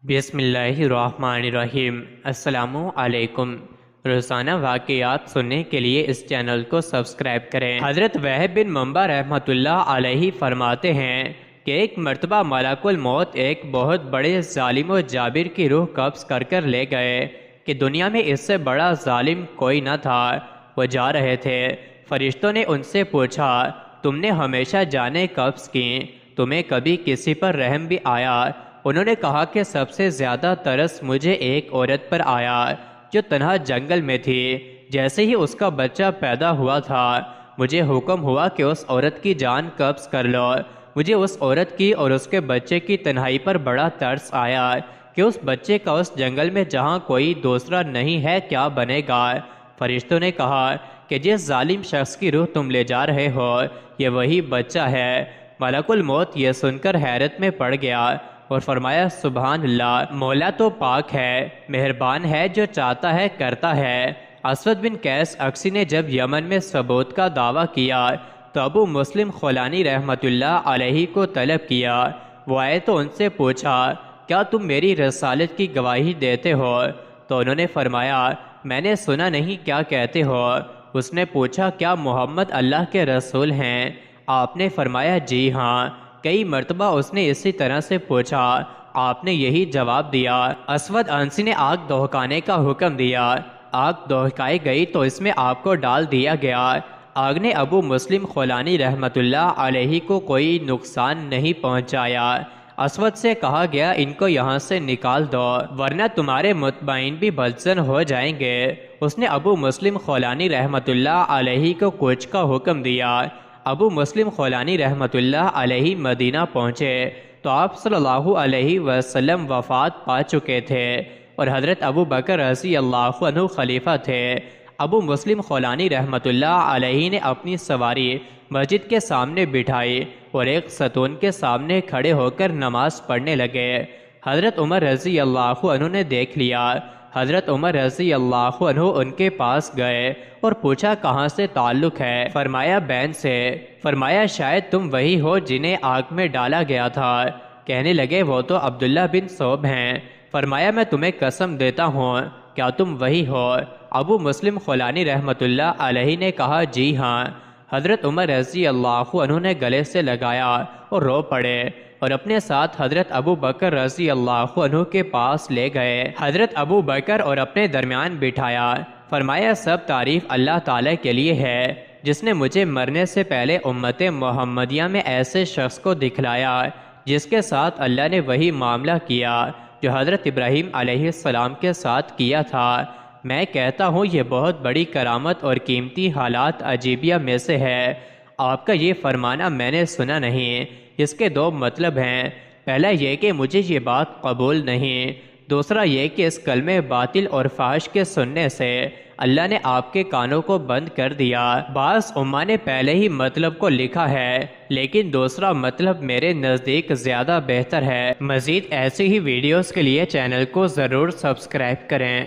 بسم اللہ الرحمن الرحیم۔ السلام علیکم۔ روزانہ واقعات سننے کے لیے اس چینل کو سبسکرائب کریں۔ حضرت وہب بن منبع رحمۃ اللہ علیہ فرماتے ہیں کہ ایک مرتبہ ملک الموت ایک بہت بڑے ظالم و جابر کی روح قبض کر لے گئے کہ دنیا میں اس سے بڑا ظالم کوئی نہ تھا۔ وہ جا رہے تھے، فرشتوں نے ان سے پوچھا، تم نے ہمیشہ جانیں قبض کی، تمہیں کبھی کسی پر رحم بھی آیا؟ انہوں نے کہا کہ سب سے زیادہ ترس مجھے ایک عورت پر آیا جو تنہا جنگل میں تھی۔ جیسے ہی اس کا بچہ پیدا ہوا تھا، مجھے حکم ہوا کہ اس عورت کی جان قبض کر لو۔ مجھے اس عورت کی اور اس کے بچے کی تنہائی پر بڑا ترس آیا کہ اس بچے کا اس جنگل میں جہاں کوئی دوسرا نہیں ہے کیا بنے گا۔ فرشتوں نے کہا کہ جس ظالم شخص کی روح تم لے جا رہے ہو یہ وہی بچہ ہے۔ ملک الموت یہ سن کر حیرت میں پڑ گیا اور فرمایا، سبحان اللہ، مولا تو پاک ہے، مہربان ہے، جو چاہتا ہے کرتا ہے۔ اسود بن قیس اکسی نے جب یمن میں ثبوت کا دعویٰ کیا تو ابو مسلم خولانی رحمۃ اللہ علیہ کو طلب کیا۔ وہ آئے تو ان سے پوچھا، کیا تم میری رسالت کی گواہی دیتے ہو؟ تو انہوں نے فرمایا، میں نے سنا نہیں، کیا کہتے ہو؟ اس نے پوچھا، کیا محمد اللہ کے رسول ہیں؟ آپ نے فرمایا، جی ہاں۔ کئی مرتبہ اس نے اسی طرح سے پوچھا، آپ نے یہی جواب دیا۔ اسود عنسی نے آگ دہکانے کا حکم دیا۔ آگ دہکائی گئی تو اس میں آپ کو ڈال دیا گیا۔ آگ نے ابو مسلم خولانی رحمۃ اللہ علیہ کو کوئی نقصان نہیں پہنچایا۔ اسود سے کہا گیا، ان کو یہاں سے نکال دو ورنہ تمہارے مطمئن بھی بدزن ہو جائیں گے۔ اس نے ابو مسلم خولانی رحمۃ اللہ علیہ کو کوچ کا حکم دیا۔ ابو مسلم خولانی رحمۃ اللہ علیہ مدینہ پہنچے تو آپ صلی اللہ علیہ وسلم وفات پا چکے تھے اور حضرت ابو بکر رضی اللہ عنہ خلیفہ تھے۔ ابو مسلم خولانی رحمۃ اللہ علیہ نے اپنی سواری مسجد کے سامنے بٹھائی اور ایک ستون کے سامنے کھڑے ہو کر نماز پڑھنے لگے۔ حضرت عمر رضی اللہ عنہ نے دیکھ لیا۔ حضرت عمر رضی اللہ عنہ ان کے پاس گئے اور پوچھا، کہاں سے تعلق ہے؟ فرمایا، بین سے۔ فرمایا، شاید تم وہی ہو جنہیں آگ میں ڈالا گیا تھا۔ کہنے لگے، وہ تو عبداللہ بن صوب ہیں۔ فرمایا، میں تمہیں قسم دیتا ہوں، کیا تم وہی ہو؟ ابو مسلم خولانی رحمۃ اللہ علیہ نے کہا، جی ہاں۔ حضرت عمر رضی اللہ عنہ نے گلے سے لگایا اور رو پڑے اور اپنے ساتھ حضرت ابو بکر رضی اللہ عنہ کے پاس لے گئے۔ حضرت ابو بکر اور اپنے درمیان بٹھایا۔ فرمایا، سب تعریف اللہ تعالیٰ کے لیے ہے جس نے مجھے مرنے سے پہلے امت محمدیہ میں ایسے شخص کو دکھلایا جس کے ساتھ اللہ نے وہی معاملہ کیا جو حضرت ابراہیم علیہ السلام کے ساتھ کیا تھا۔ میں کہتا ہوں یہ بہت بڑی کرامت اور قیمتی حالات عجیبیہ میں سے ہے۔ آپ کا یہ فرمانا میں نے سنا نہیں۔ اس کے دو مطلب ہیں، پہلا یہ کہ مجھے یہ بات قبول نہیں، دوسرا یہ کہ اس کلمے باطل اور فحش کے سننے سے اللہ نے آپ کے کانوں کو بند کر دیا۔ بعض علماء نے پہلے ہی مطلب کو لکھا ہے لیکن دوسرا مطلب میرے نزدیک زیادہ بہتر ہے۔ مزید ایسی ہی ویڈیوز کے لیے چینل کو ضرور سبسکرائب کریں۔